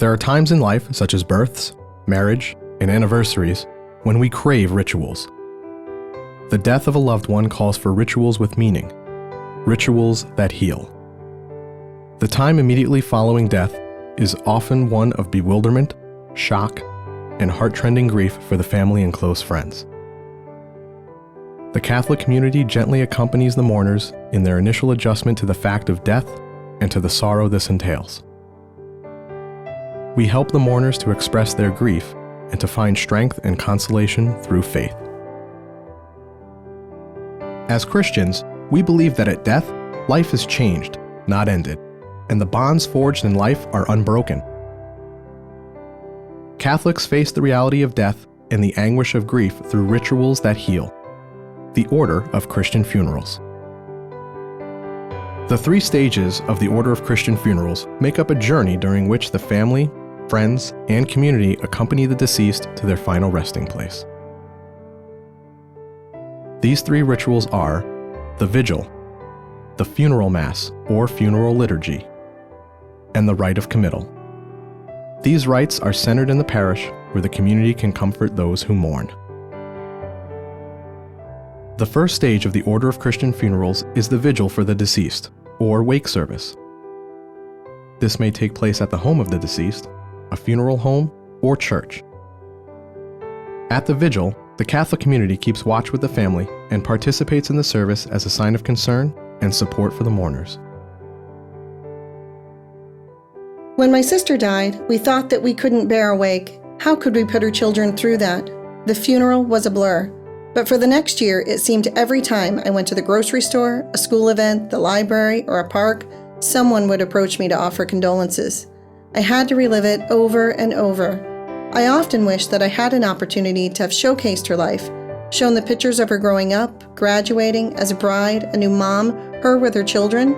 There are times in life, such as births, marriage, and anniversaries, when we crave rituals. The death of a loved one calls for rituals with meaning, rituals that heal. The time immediately following death is often one of bewilderment, shock, and heart-rending grief for the family and close friends. The Catholic community gently accompanies the mourners in their initial adjustment to the fact of death and to the sorrow this entails. We help the mourners to express their grief and to find strength and consolation through faith. As Christians, we believe that at death, life is changed, not ended, and the bonds forged in life are unbroken. Catholics face the reality of death and the anguish of grief through rituals that heal, the Order of Christian Funerals. The 3 stages of the Order of Christian Funerals make up a journey during which the family, friends, and community accompany the deceased to their final resting place. These 3 rituals are the Vigil, the Funeral Mass or Funeral Liturgy, and the Rite of Committal. These rites are centered in the parish where the community can comfort those who mourn. The first stage of the Order of Christian Funerals is the Vigil for the deceased, or wake service. This may take place at the home of the deceased, a funeral home, or church. At the Vigil, the Catholic community keeps watch with the family and participates in the service as a sign of concern and support for the mourners. When my sister died, we thought that we couldn't bear a wake. How could we put her children through that? The funeral was a blur. But for the next year, it seemed every time I went to the grocery store, a school event, the library, or a park, someone would approach me to offer condolences. I had to relive it over and over. I often wished that I had an opportunity to have showcased her life, shown the pictures of her growing up, graduating, as a bride, a new mom, her with her children.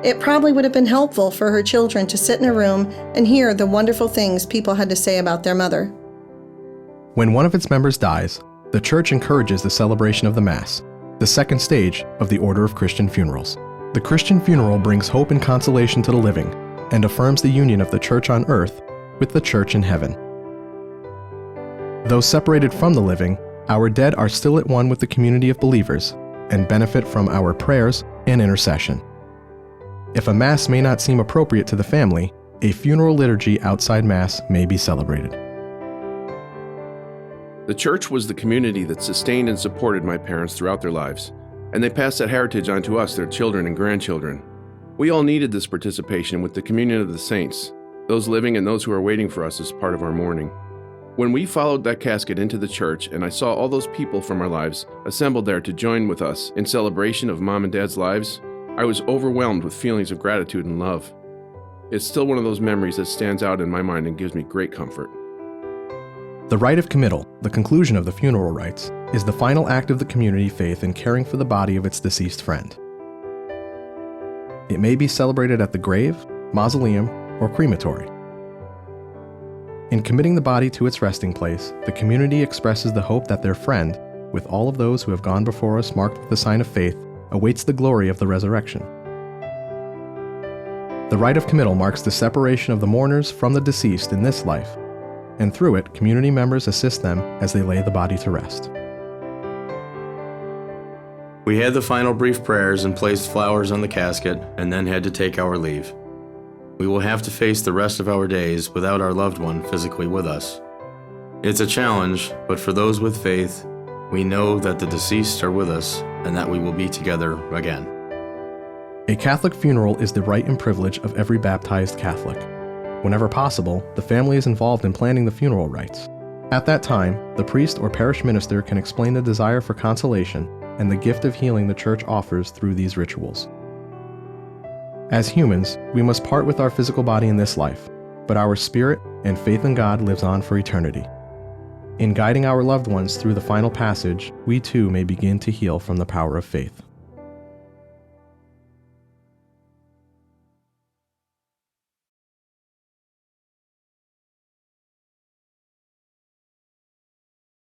It probably would have been helpful for her children to sit in a room and hear the wonderful things people had to say about their mother. When one of its members dies, the Church encourages the celebration of the Mass, the second stage of the Order of Christian Funerals. The Christian funeral brings hope and consolation to the living and affirms the union of the Church on earth with the Church in heaven. Though separated from the living, our dead are still at one with the community of believers and benefit from our prayers and intercession. If a Mass may not seem appropriate to the family, a funeral liturgy outside Mass may be celebrated. The church was the community that sustained and supported my parents throughout their lives, and they passed that heritage on to us, their children and grandchildren. We all needed this participation with the communion of the saints, those living and those who are waiting for us as part of our mourning. When we followed that casket into the church and I saw all those people from our lives assembled there to join with us in celebration of Mom and Dad's lives, I was overwhelmed with feelings of gratitude and love. It's still one of those memories that stands out in my mind and gives me great comfort. The Rite of Committal, the conclusion of the funeral rites, is the final act of the community faith in caring for the body of its deceased friend. It may be celebrated at the grave, mausoleum, or crematory. In committing the body to its resting place, the community expresses the hope that their friend, with all of those who have gone before us marked with the sign of faith, awaits the glory of the resurrection. The Rite of Committal marks the separation of the mourners from the deceased in this life, and through it, community members assist them as they lay the body to rest. We had the final brief prayers and placed flowers on the casket, and then had to take our leave. We will have to face the rest of our days without our loved one physically with us. It's a challenge, but for those with faith, we know that the deceased are with us and that we will be together again. A Catholic funeral is the right and privilege of every baptized Catholic. Whenever possible, the family is involved in planning the funeral rites. At that time, the priest or parish minister can explain the desire for consolation and the gift of healing the Church offers through these rituals. As humans, we must part with our physical body in this life, but our spirit and faith in God lives on for eternity. In guiding our loved ones through the final passage, we too may begin to heal from the power of faith.